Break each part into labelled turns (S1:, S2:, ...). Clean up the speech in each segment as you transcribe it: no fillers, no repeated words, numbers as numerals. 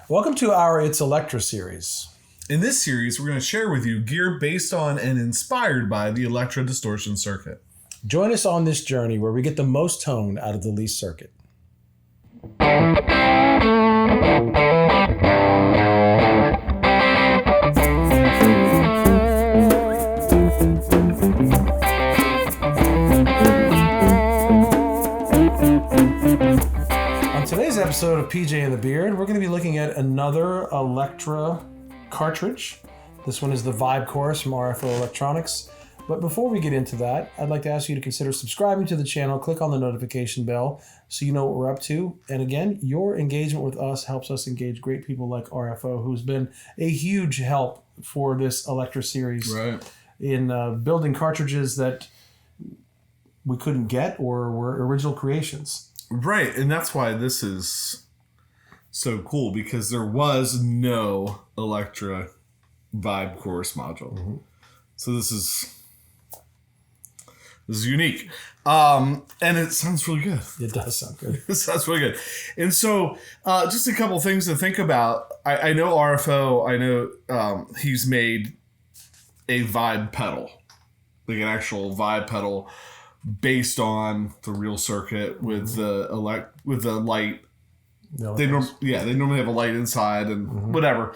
S1: Welcome to our It's Electra series.
S2: In this series, we're going to share with you gear based on and inspired by the Electra distortion circuit.
S1: Join us on this journey where we get the most tone out of the least circuit. On today's episode of PJ and the Beard, we're going to be looking at another Electra cartridge. This one is the Vibe Chorus from RFO Electronics. But before we get into that, I'd like to ask you to consider subscribing to the channel, click on the notification bell so you know what we're up to. And again, your engagement with us helps us engage great people like RFO, who's been a huge help for this Electra series in building cartridges that we couldn't get or were original creations.
S2: Right, and that's why this is so cool, because there was no Electra Vibe Chorus module. Mm-hmm. So this is unique. And it sounds really good.
S1: It does sound good.
S2: It sounds really good. And so just a couple things to think about. I know RFO, he's made a vibe pedal, like an actual vibe pedal based on the real circuit with the light. They normally have a light inside and whatever.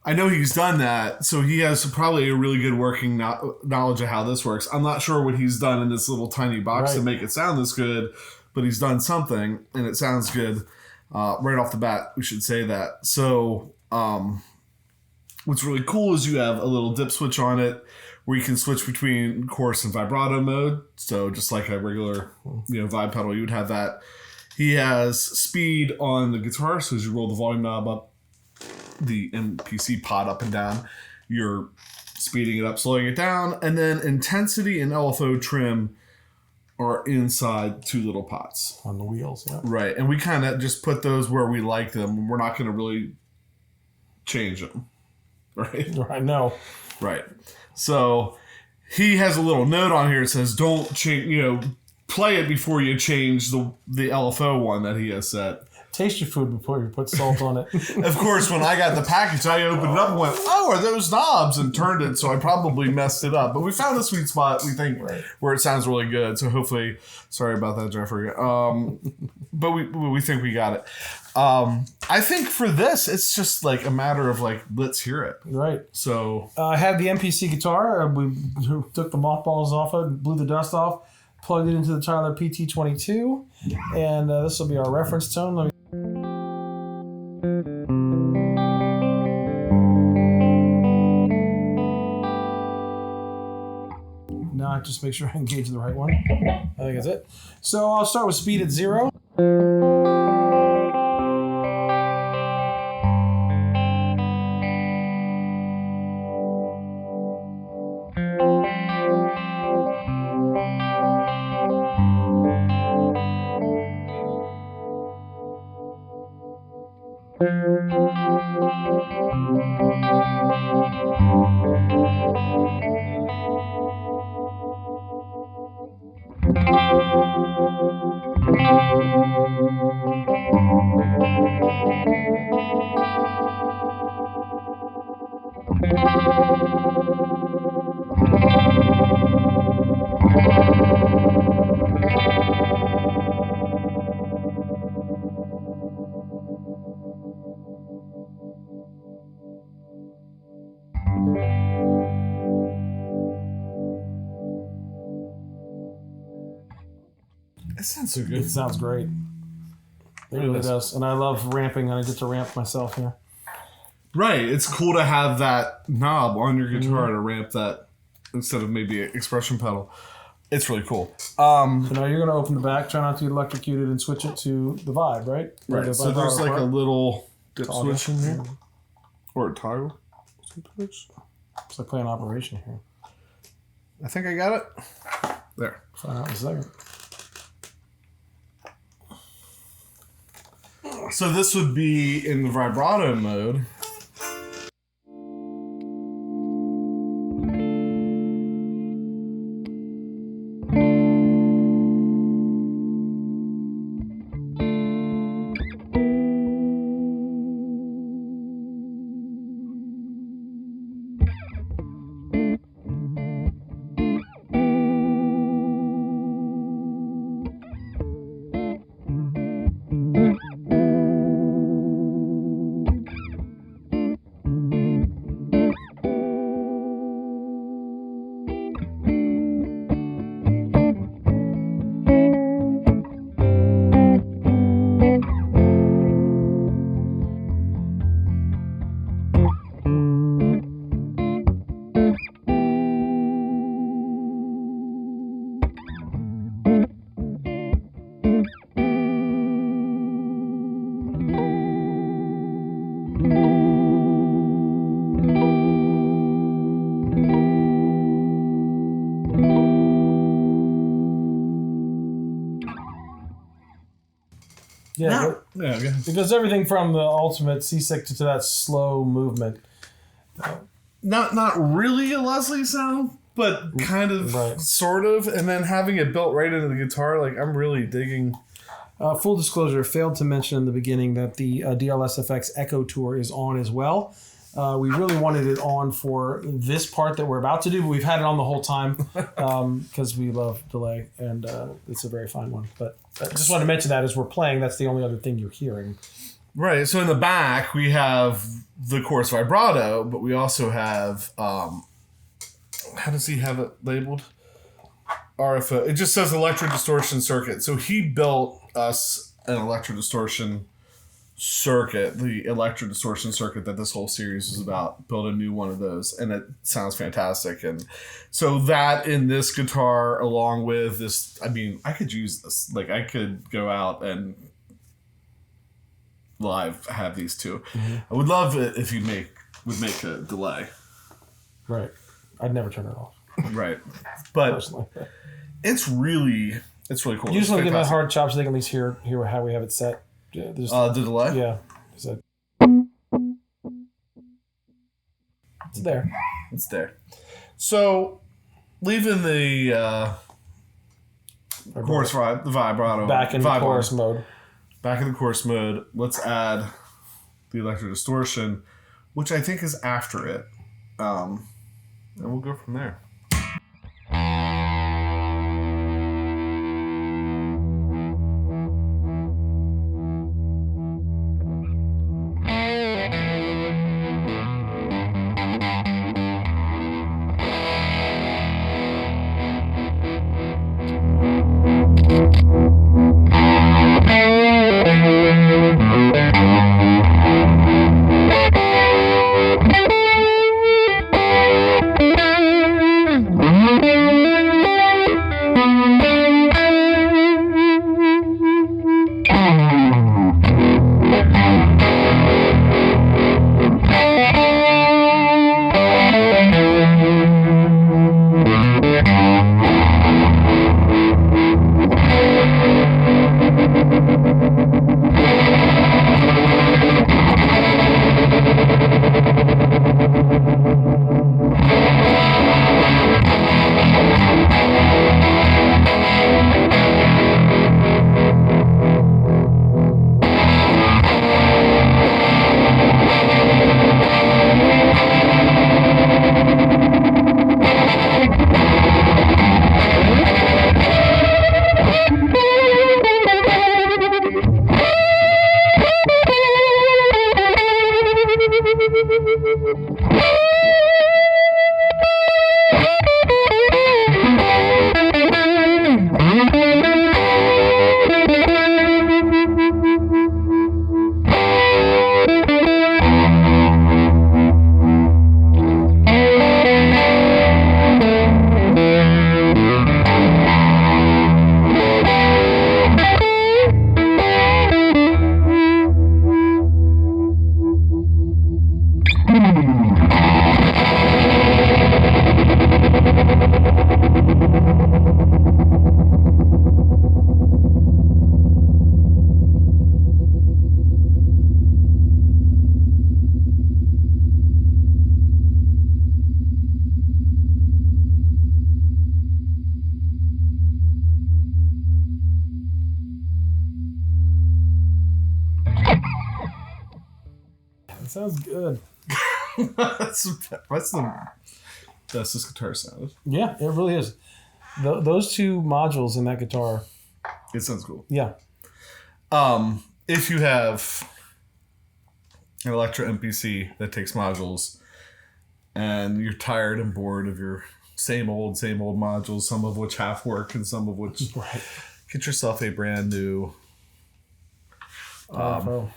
S2: I know he's done that, so he has probably a really good working knowledge of how this works. I'm not sure what he's done in this little tiny box to make it sound this good, but he's done something, and it sounds good right off the bat. We should say that. So what's really cool is you have a little dip switch on it where you can switch between chorus and vibrato mode. So just like a regular vibe pedal, you would have that. He has speed on the guitar, so as you roll the volume knob up, the MPC pot up and down, you're speeding it up, slowing it down, and then intensity and LFO trim are inside two little pots
S1: on the wheels. Yeah.
S2: Right, and we kind of just put those where we like them. We're not going to really change them, right?
S1: Right. No.
S2: Right. So he has a little note on here that says, "Don't change. Play it before you change the LFO one that he has set."
S1: Taste your food before you put salt on it.
S2: Of course, when I got the package, I opened it up and went, "Oh, are those knobs?" and turned it, so I probably messed it up. But we found a sweet spot, we think, where it sounds really good. So hopefully, sorry about that, Jeffrey. But we think we got it. I think for this, it's just like a matter of let's hear it.
S1: Right.
S2: So
S1: I have the MPC guitar. We took the mothballs off it, blew the dust off, plugged it into the Tyler PT22, and this will be our reference tone. Let me. Now I just make sure I engage the right one. I think that's it. So I'll start with speed at 0.
S2: it sounds so good.
S1: It sounds great. It really does. And I love ramping, and I get to ramp myself here.
S2: Right. It's cool to have that knob on your guitar to ramp that instead of maybe an expression pedal. It's really cool.
S1: So now you're going to open the back, try not to get electrocuted, and switch it to the Vibe, right?
S2: Right. So there's like a little dip switch in here. Or a toggle switch.
S1: It's like playing Operation here.
S2: I think I got it. There.
S1: Find out in a second.
S2: So this would be in the vibrato mode.
S1: Yeah,
S2: it
S1: goes everything from the ultimate C6 to that slow movement.
S2: Not really a Leslie sound, but kind of, sort of, and then having it built right into the guitar, like I'm really digging.
S1: Full disclosure, failed to mention in the beginning that the DLSFX Echo Tour is on as well. We really wanted it on for this part that we're about to do, but we've had it on the whole time because we love delay, and it's a very fine one. But I just wanted to mention that as we're playing, that's the only other thing you're hearing.
S2: Right. So in the back, we have the chorus vibrato, but we also have, how does he have it labeled? RFO. It just says Electra Distortion Circuit. So he built us an Electra Distortion circuit, the Electra Distortion circuit that this whole series is about. Build a new one of those, and it sounds fantastic. And so that in this guitar, along with this, I mean, I could use this. Like, I could go out and live have these two. Mm-hmm. I would love it if you would make a delay.
S1: Right. I'd never turn it off.
S2: Right. But
S1: personally,
S2: it's really cool.
S1: You just want to give it a hard chop so they can at least hear how we have it set. Yeah,
S2: the delay?
S1: Yeah. It's there.
S2: It's there. So, leaving the chorus vibe, the vibrato.
S1: Back in the chorus mode.
S2: Back in the chorus mode. Let's add the Electro Distortion, which I think is after it. And we'll go from there.
S1: Sounds good.
S2: That's the best this guitar sounds.
S1: Yeah, it really is. Those two modules in that guitar.
S2: It sounds cool.
S1: Yeah.
S2: If you have an Electra MPC that takes modules and you're tired and bored of your same old modules, some of which half work and some of which get yourself a brand new RFO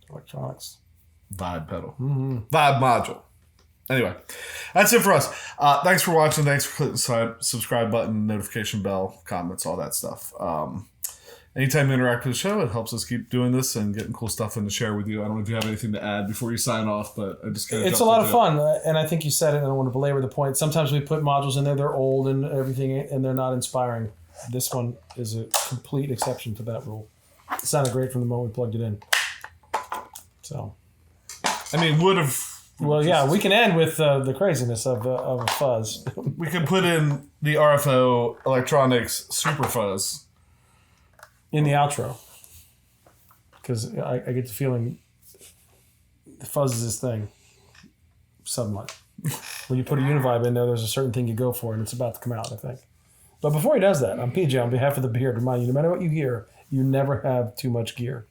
S1: Electronics
S2: Vibe pedal.
S1: Mm-hmm.
S2: Vibe module. Anyway, that's it for us. Thanks for watching. Thanks for clicking the subscribe button, notification bell, comments, all that stuff. Anytime you interact with the show, it helps us keep doing this and getting cool stuff in to share with you. I don't know if you have anything to add before you sign off, but I just
S1: it's a lot of fun, and I think you said it, and I don't want to belabor the point. Sometimes we put modules in there, they're old and everything, and they're not inspiring. This one is a complete exception to that rule. It sounded great from the moment we plugged it in. So,
S2: I mean, would have.
S1: well, yeah, we can end with the craziness of a fuzz.
S2: We could put in the RFO Electronics Super Fuzz
S1: In the outro. Because I get the feeling the fuzz is this thing. Somewhat. When you put a Univibe in there, there's a certain thing you go for, and it's about to come out, I think. But before he does that, I'm PJ on behalf of the Beard. Remind you, no matter what you hear, you never have too much gear.